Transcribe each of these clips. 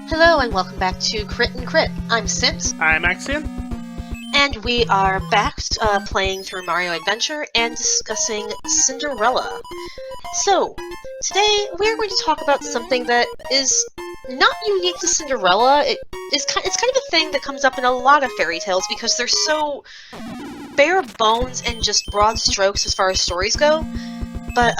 Hello and welcome back to Crit and Crit. I'm Sims, I'm Axion. and we are back playing through Mario Adventure and discussing Cinderella. So, today we're going to talk about something that is not unique to Cinderella. It's kind of a thing that comes up in a lot of fairy tales because they're so bare bones and just broad strokes as far as stories go. But,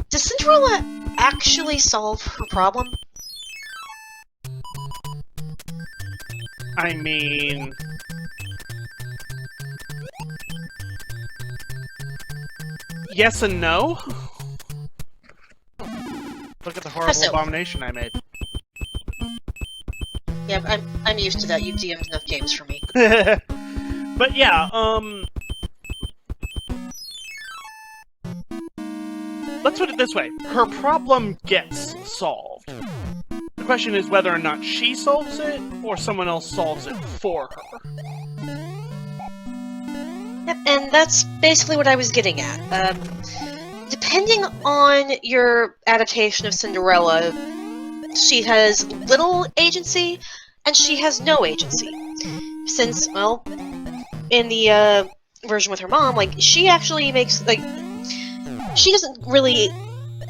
does Cinderella actually solve her problem? I mean... yes and no? Look at the horrible So? abomination I made. Yeah, I'm used to that. You've DM'd enough games for me. But yeah, let's put it this way. Her problem gets solved. The question is whether or not she solves it, or someone else solves it for her. Yep, and that's basically what I was getting at. Depending on your adaptation of Cinderella, she has little agency, and she has no agency. Since, well, in the version with her mom, like, she actually makes, like, she doesn't really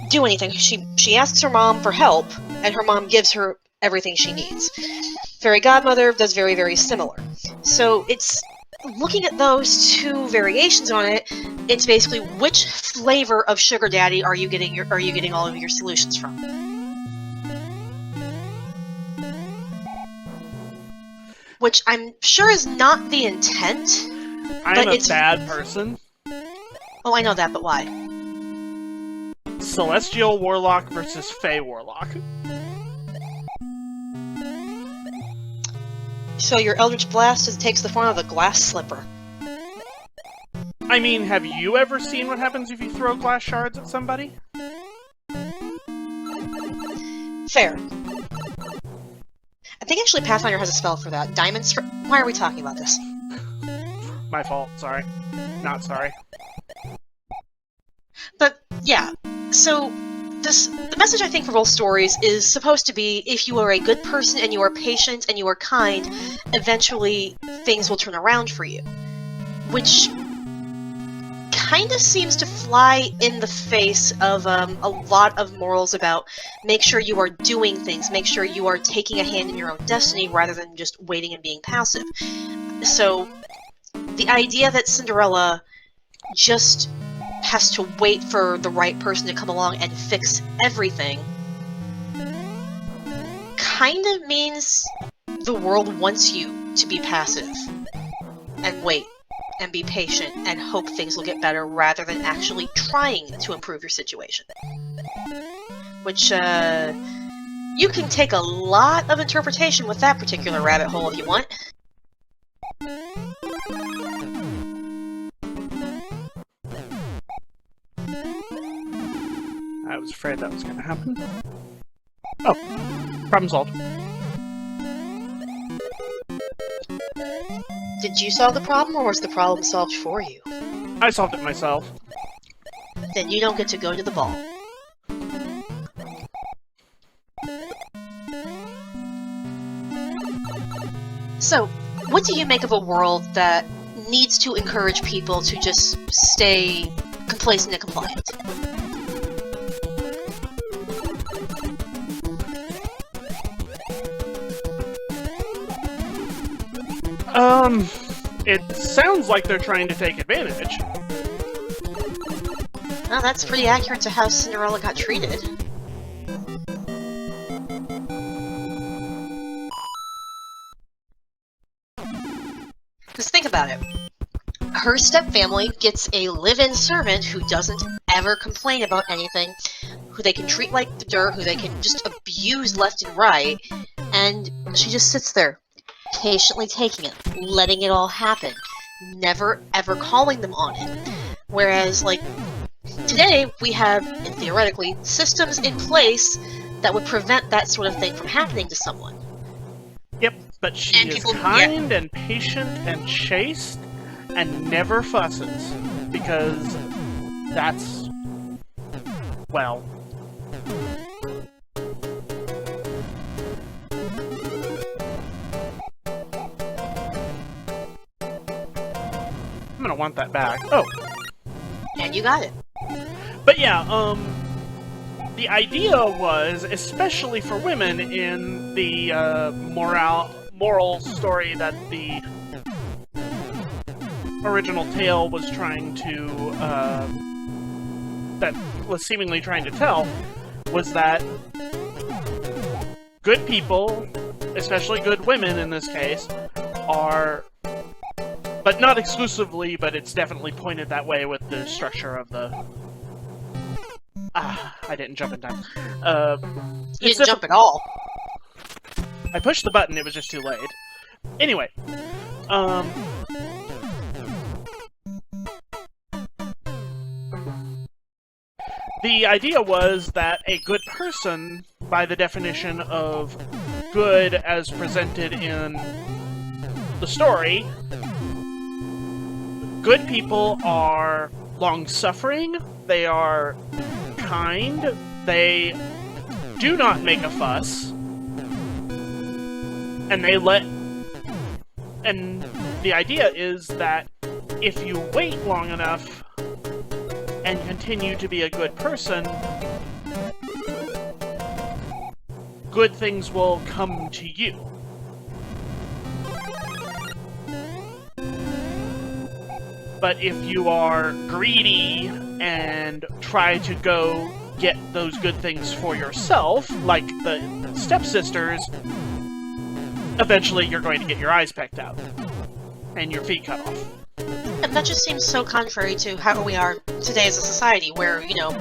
do anything. She asks her mom for help, and her mom gives her everything she needs. Fairy Godmother does very, very similar. So it's looking at those two variations on it. It's basically which flavor of sugar daddy are you getting all of your solutions from? Which I'm sure is not the intent. I'm a bad person. Oh, I know that, but why? Celestial Warlock versus Fey Warlock. So your Eldritch Blast takes the form of a glass slipper. I mean, have you ever seen what happens if you throw glass shards at somebody? Fair. I think actually Pathfinder has a spell for that. Diamonds for... Why are we talking about this? My fault, sorry. Not sorry. But, yeah. So, the message I think for both stories is supposed to be, if you are a good person and you are patient and you are kind, eventually things will turn around for you. Which kind of seems to fly in the face of a lot of morals about make sure you are doing things, make sure you are taking a hand in your own destiny rather than just waiting and being passive. So, the idea that Cinderella just has to wait for the right person to come along and fix everything kind of means the world wants you to be passive and wait and be patient and hope things will get better rather than actually trying to improve your situation. Which, you can take a lot of interpretation with that particular rabbit hole if you want. I was afraid that was going to happen. Oh, problem solved. Did you solve the problem, or was the problem solved for you? I solved it myself. Then you don't get to go to the ball. So, what do you make of a world that needs to encourage people to just stay complacent and compliant? It sounds like they're trying to take advantage. Well, that's pretty accurate to how Cinderella got treated. Because think about it. Her stepfamily gets a live-in servant who doesn't ever complain about anything, who they can treat like dirt, who they can just abuse left and right, and she just sits there, patiently taking it, letting it all happen, never ever calling them on it. Whereas, like, today we have, theoretically, systems in place that would prevent that sort of thing from happening to someone. Yep, but she is kind and patient and chaste and never fusses, because that's, well, want that back. Oh. And you got it. But yeah, the idea was, especially for women in the moral story that the original tale was trying to, that was seemingly trying to tell, was that good people, especially good women in this case, are, but not exclusively, but it's definitely pointed that way with the structure of the... I didn't jump in time. You didn't jump at all. I pushed the button, it was just too late. Anyway, the idea was that a good person, by the definition of good as presented in the story, good people are long-suffering, they are kind, they do not make a fuss, and and the idea is that if you wait long enough and continue to be a good person, good things will come to you. But if you are greedy and try to go get those good things for yourself, like the stepsisters, eventually you're going to get your eyes pecked out and your feet cut off. And that just seems so contrary to how we are today as a society, where, you know,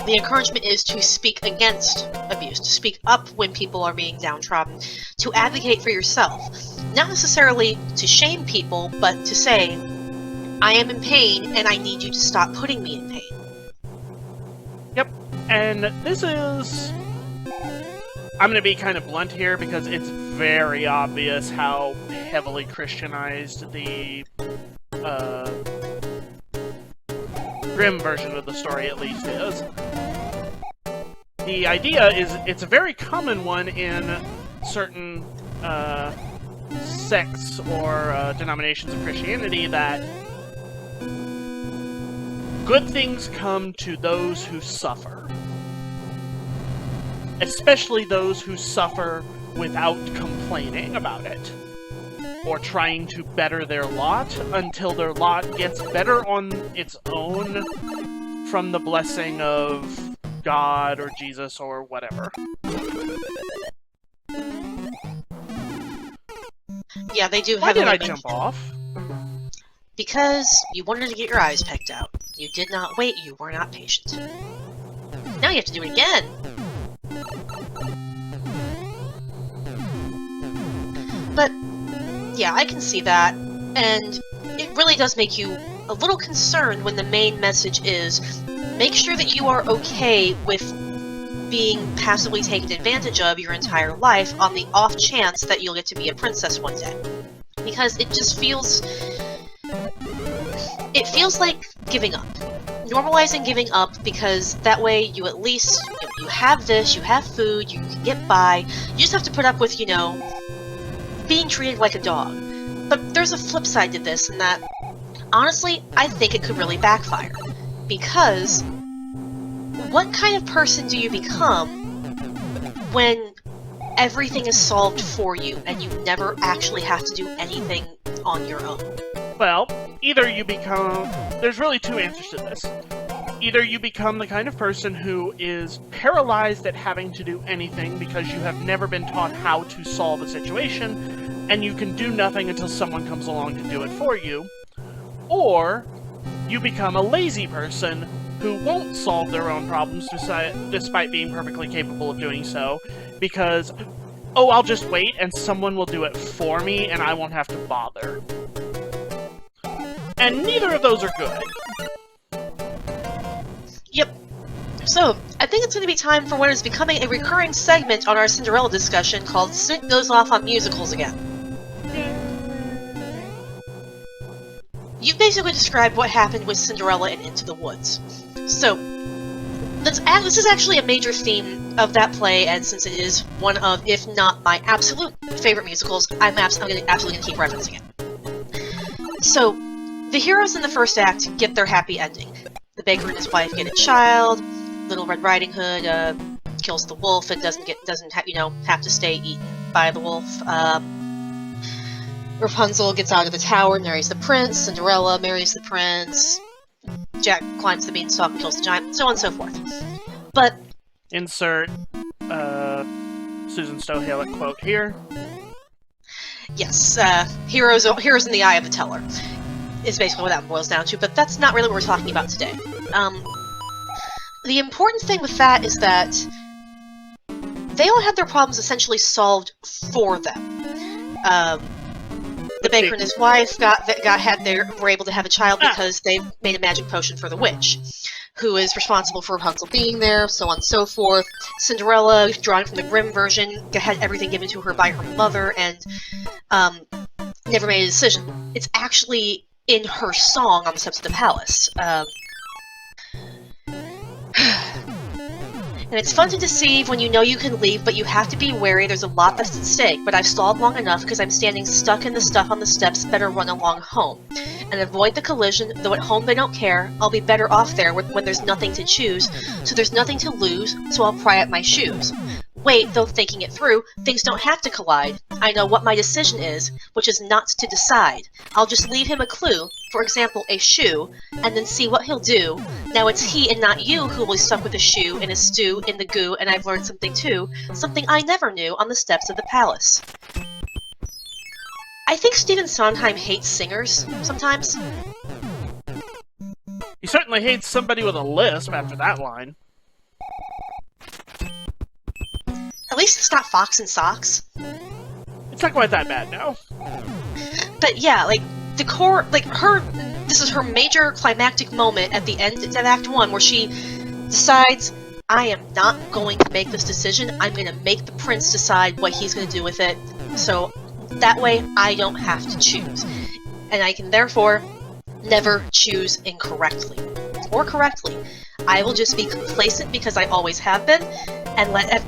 the encouragement is to speak against abuse, to speak up when people are being downtrodden, to advocate for yourself. Not necessarily to shame people, but to say, I am in pain, and I need you to stop putting me in pain. Yep, and this is... I'm going to be kind of blunt here, because it's very obvious how heavily Christianized the Grimm version of the story, at least, is. The idea is, it's a very common one in certain sects or denominations of Christianity, that good things come to those who suffer. Especially those who suffer without complaining about it, or trying to better their lot until their lot gets better on its own from the blessing of God or Jesus or whatever. Yeah, they do. Why did I jump off? Because you wanted to get your eyes pecked out. You did not wait, you were not patient. Now you have to do it again! But, yeah, I can see that, and it really does make you a little concerned when the main message is, make sure that you are okay with being passively taken advantage of your entire life on the off chance that you'll get to be a princess one day. Because it just feels... it feels like giving up. Normalizing giving up, because that way you at least, you have this, you have food, you can get by, you just have to put up with, you know, being treated like a dog. But there's a flip side to this, in that, honestly, I think it could really backfire. Because, what kind of person do you become when everything is solved for you, and you never actually have to do anything on your own? Well, either you become... There's really two answers to this. Either you become the kind of person who is paralyzed at having to do anything because you have never been taught how to solve a situation, and you can do nothing until someone comes along to do it for you. Or you become a lazy person who won't solve their own problems despite being perfectly capable of doing so, because, oh, I'll just wait and someone will do it for me and I won't have to bother. And neither of those are good. Yep. So, I think it's going to be time for what is becoming a recurring segment on our Cinderella discussion called Snit Goes Off on Musicals Again. You've basically described what happened with Cinderella and Into the Woods. So, this is actually a major theme of that play, and since it is one of, if not my absolute favorite musicals, I'm absolutely going to keep referencing it. So, The heroes in the first act get their happy ending. The baker and his wife get a child. Little Red Riding Hood kills the wolf and doesn't have to stay eaten by the wolf. Rapunzel gets out of the tower, marries the prince. Cinderella marries the prince. Jack climbs the beanstalk and kills the giant, so on and so forth. But insert Susan Stohalen quote here. Yes, heroes in the eye of the teller is basically what that boils down to, but that's not really what we're talking about today. The important thing with that is that they all had their problems essentially solved for them. The baker and his wife were able to have a child because they made a magic potion for the witch, who is responsible for Rapunzel being there, so on and so forth. Cinderella, drawing from the Grimm version, had everything given to her by her mother and never made a decision. It's actually in her song on the steps of the palace. And it's fun to deceive when you know you can leave, but you have to be wary. There's a lot that's at stake, but I've stalled long enough because I'm standing stuck in the stuff on the steps. Better run along home and avoid the collision, though at home they don't care. I'll be better off there when there's nothing to choose, so there's nothing to lose, so I'll pry at my shoes. Wait, though thinking it through, things don't have to collide. I know what my decision is, which is not to decide. I'll just leave him a clue, for example, a shoe, and then see what he'll do. Now it's he and not you who will be stuck with a shoe in a stew in the goo, and I've learned something too, something I never knew on the steps of the palace. I think Stephen Sondheim hates singers, sometimes. He certainly hates somebody with a lisp after that line. At least it's not Fox and Socks. It's not quite that bad, no. But yeah, like, the core, like, this is her major climactic moment at the end of Act 1, where she decides, I am not going to make this decision, I'm going to make the prince decide what he's going to do with it, so that way I don't have to choose. And I can therefore never choose incorrectly. Or correctly. I will just be complacent because I always have been, and let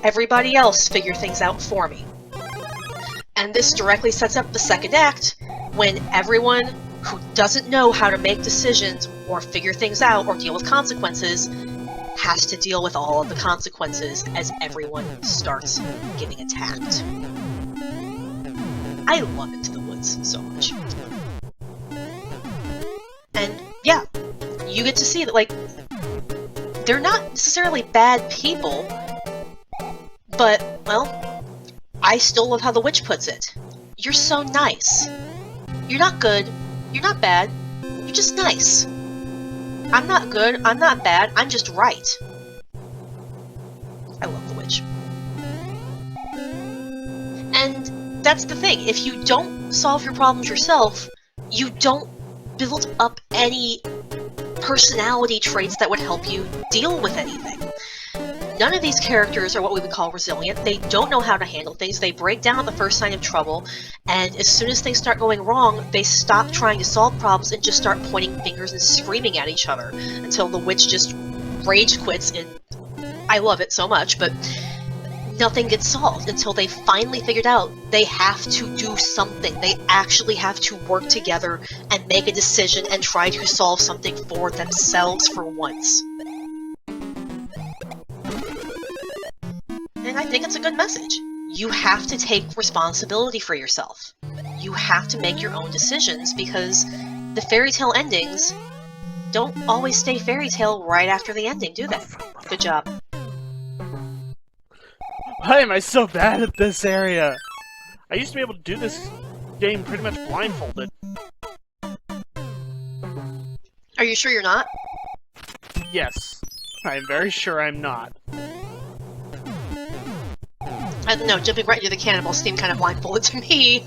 everybody else figure things out for me. And this directly sets up the second act, when everyone who doesn't know how to make decisions, or figure things out, or deal with consequences, has to deal with all of the consequences as everyone starts getting attacked. I love Into the Woods so much. And yeah, you get to see that, like, they're not necessarily bad people, but, well, I still love how the witch puts it. You're so nice. You're not good, you're not bad, you're just nice. I'm not good, I'm not bad, I'm just right. I love the witch. And that's the thing, if you don't solve your problems yourself, you don't build up any personality traits that would help you deal with anything. None of these characters are what we would call resilient. They don't know how to handle things. They break down at the first sign of trouble, and as soon as things start going wrong, they stop trying to solve problems and just start pointing fingers and screaming at each other until the witch just rage quits, and I love it so much, but nothing gets solved until they finally figured out they have to do something. They actually have to work together and make a decision and try to solve something for themselves for once. And I think it's a good message. You have to take responsibility for yourself. You have to make your own decisions, because the fairy tale endings don't always stay fairy tale right after the ending, do they? Good job. Why am I so bad at this area? I used to be able to do this game pretty much blindfolded. Are you sure you're not? Yes. I am very sure I'm not. I don't know, jumping right into the cannibals seemed kind of blindfolded to me.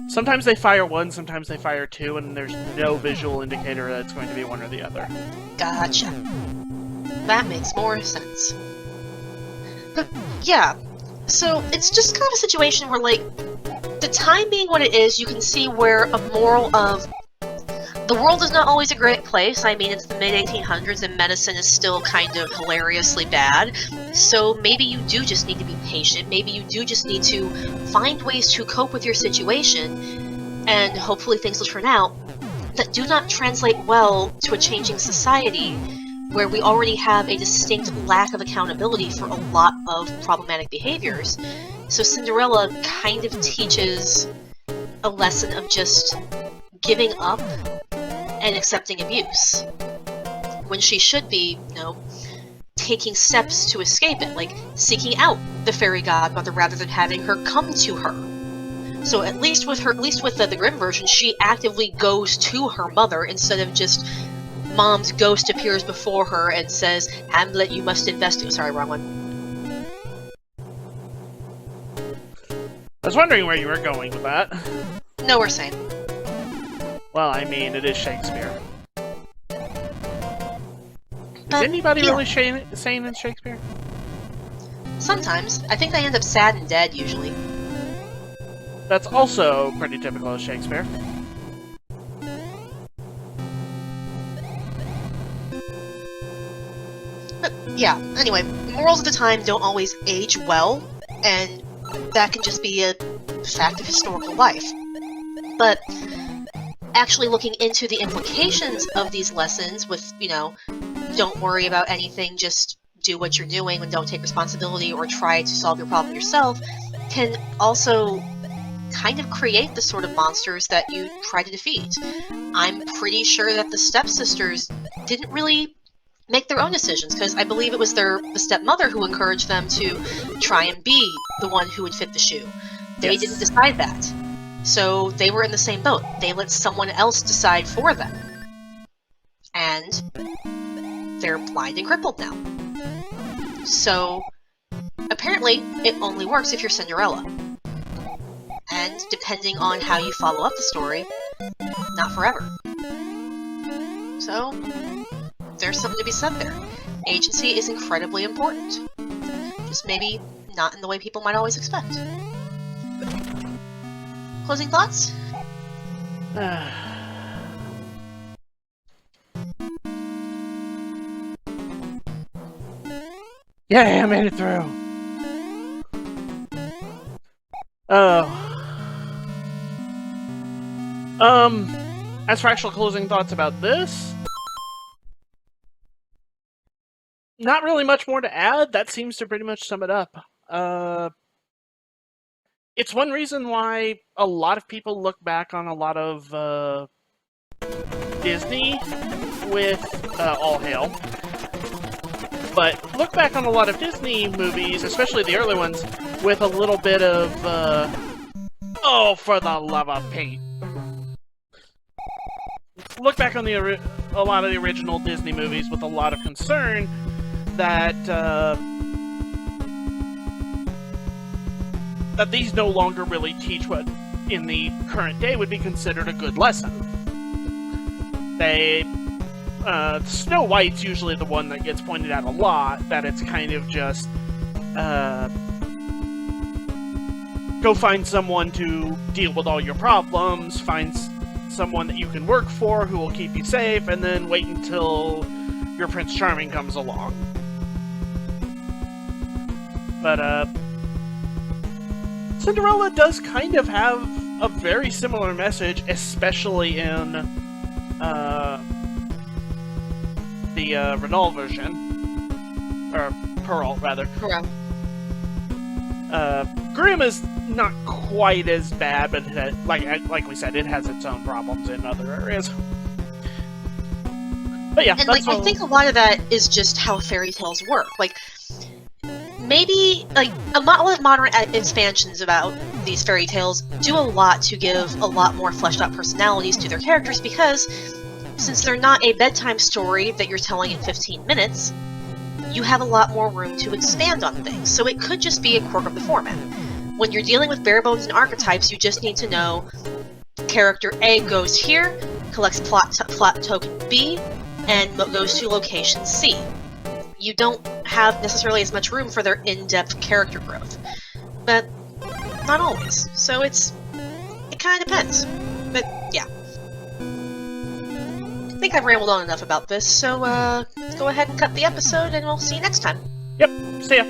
Sometimes they fire one, sometimes they fire two, and there's no visual indicator that it's going to be one or the other. Gotcha. That makes more sense. But, yeah. So, it's just kind of a situation where, like, the time being what it is, you can see where a moral of the world is not always a great place. I mean, it's the mid-1800s and medicine is still kind of hilariously bad. So maybe you do just need to be patient. Maybe you do just need to find ways to cope with your situation and hopefully things will turn out, that do not translate well to a changing society where we already have a distinct lack of accountability for a lot of problematic behaviors. So Cinderella kind of teaches a lesson of just giving up and accepting abuse, when she should be, taking steps to escape it, like seeking out the fairy godmother rather than having her come to her. So at least with the Grimm version, she actively goes to her mother instead of just Mom's ghost appears before her and says, "Hamlet, you must investigate." Sorry, wrong one. I was wondering where you were going with that. No, we're same. Well, I mean, it is Shakespeare. But, is anybody yeah. really sane in Shakespeare? Sometimes. I think they end up sad and dead, usually. That's also pretty typical of Shakespeare. But, yeah, anyway, morals of the time don't always age well, and that can just be a fact of historical life. But actually looking into the implications of these lessons with, don't worry about anything, just do what you're doing and don't take responsibility or try to solve your problem yourself, can also kind of create the sort of monsters that you try to defeat. I'm pretty sure that the stepsisters didn't really make their own decisions, because I believe it was the stepmother who encouraged them to try and be the one who would fit the shoe. They Yes. didn't decide that. So they were in the same boat. They let someone else decide for them. And they're blind and crippled now. So apparently it only works if you're Cinderella. And depending on how you follow up the story, not forever. So there's something to be said there. Agency is incredibly important. Just maybe not in the way people might always expect. Closing thoughts? Yay, I made it through! Oh. As for actual closing thoughts about this, not really much more to add. That seems to pretty much sum it up. It's one reason why a lot of people look back on a lot of Disney with all hail. But look back on a lot of Disney movies, especially the early ones, with a little bit of, oh, for the love of Pete. Look back on a lot of the original Disney movies with a lot of concern that that these no longer really teach what in the current day would be considered a good lesson. Snow White's usually the one that gets pointed out a lot, that it's kind of just, go find someone to deal with all your problems, find someone that you can work for who will keep you safe, and then wait until your Prince Charming comes along. But, Cinderella does kind of have a very similar message, especially in, the Renault version, or Perrault rather. Correct. Grimm is not quite as bad, but like we said, it has its own problems in other areas. But yeah, And I think a lot of that is just how fairy tales work. Maybe a lot of modern expansions about these fairy tales do a lot to give a lot more fleshed out personalities to their characters, because since they're not a bedtime story that you're telling in 15 minutes, you have a lot more room to expand on things. So it could just be a quirk of the format. When you're dealing with bare bones and archetypes, you just need to know character A goes here, collects plot token B, and goes to location C. You don't have necessarily as much room for their in-depth character growth. But not always. So it kind of depends. But yeah. I think I've rambled on enough about this, so go ahead and cut the episode, and we'll see you next time. Yep, see ya.